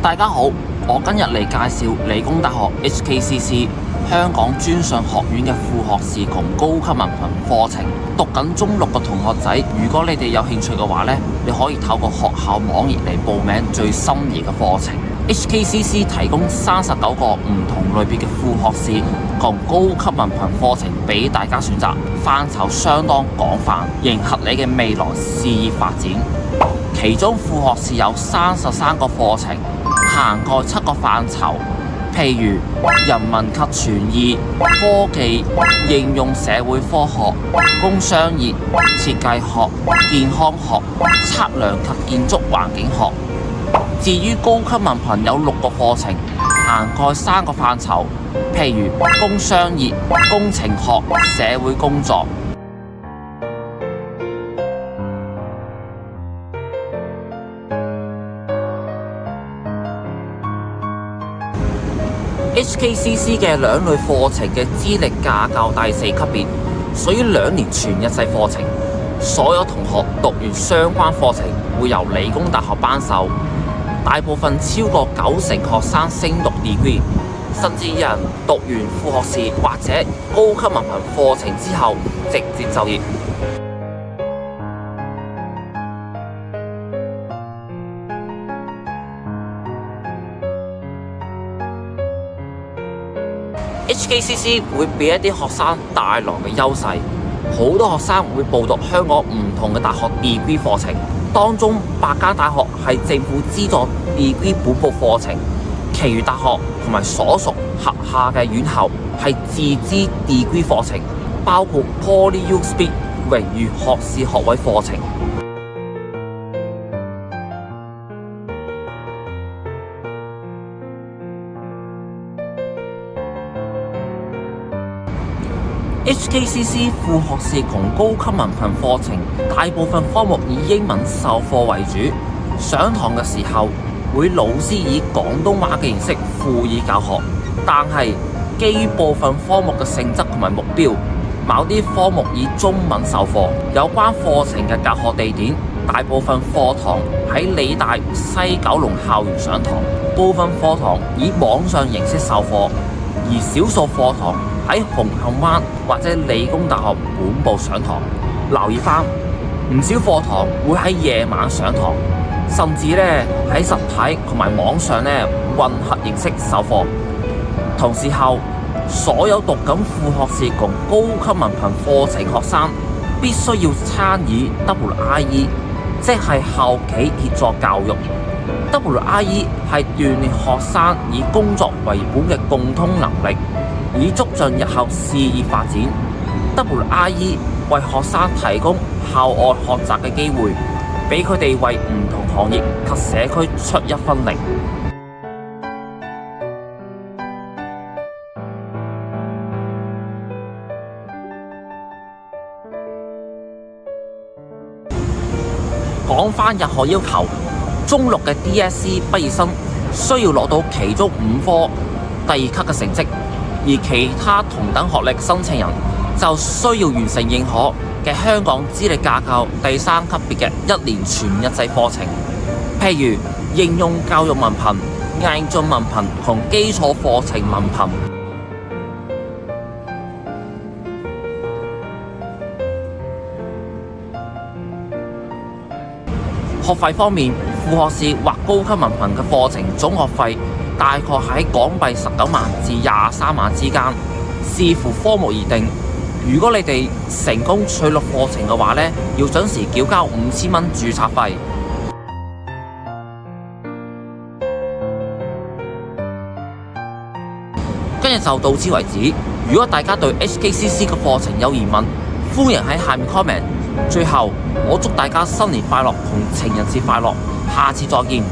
大家好，我今日嚟介紹理工大學 HKCC 香港專上學院嘅副學士同高級文憑課程。讀緊中六嘅同學仔，如果你哋有興趣嘅話呢，你可以透過學校網頁嚟報名最心儀嘅課程。HKCC 提供39個唔同類別嘅副學士同高級文憑課程俾大家選擇，範疇相當廣泛，迎合你嘅未來事業發展。其中副學士有33個課程，涵蓋7個範疇，譬如人文及傳意、科技、應用社會科學、工商業、設計學、健康學、測量及建築環境學。至於高級文憑有6個課程，涵蓋3個範疇，譬如工商業、工程學、社會工作。HKCC 嘅兩類課程嘅資歷架構第4級別，屬於2年全日制課程。所有同學讀完相關課程會由理工大學頒授，大部分超過90%學生升讀 degree， 甚至有人讀完副學士或者高級文憑課程之後直接就業。HKCC 會俾一啲學生帶來嘅優勢，好多學生會報讀香港唔同嘅大學 degree 課程，當中8間大學係政府資助 degree 本部課程，其餘大學同埋所屬轄下嘅院校係自資 degree 課程，包括 PolyU Speed 榮譽學士學位課程。HKCC 副學士同高級文憑課程大部分科目以英文授課為主，上堂嘅時候會老師以廣東話嘅形式輔以教學，但係基於部分科目嘅性質同埋目標，某啲科目以中文授課。有關課程嘅教學地點，大部分課堂喺理大西九龍校園上堂，部分課堂以網上形式授課，而少數課堂喺紅磡灣或者理工大學本部上堂。留意返，唔少課堂會喺夜晚上堂，甚至喺實體同埋網上混合形式授課。同時候，所有讀緊副學士同高級文憑課程學生必須要參與 WIE， 即係後期協助教育。WIE 係鍛鍊學生以工作為本嘅共通能力，以促進日後事業發展。WIE 為學生提供校外學習嘅機會，俾佢哋為唔同行業及社區出一分力。講返入學要求，中六嘅 DSE 畢業生需要攞到其中5科第2級嘅成績，而其他同等學歷申請人就需要完成認可嘅香港資歷架構第3級別嘅1年全日制課程，譬如應用教育文憑、毅進文憑同基礎課程文憑。學費方面，副學士或高級文憑嘅課程總學費大概喺港幣19萬至23萬之間，視乎科目而定。如果你哋成功取錄課程嘅話要準時繳交5000蚊註冊費。今日就到此為止。如果大家對 HKCC 嘅課程有疑問，歡迎喺下面 comment。最後，我祝大家新年快樂同情人節快樂，下次再見。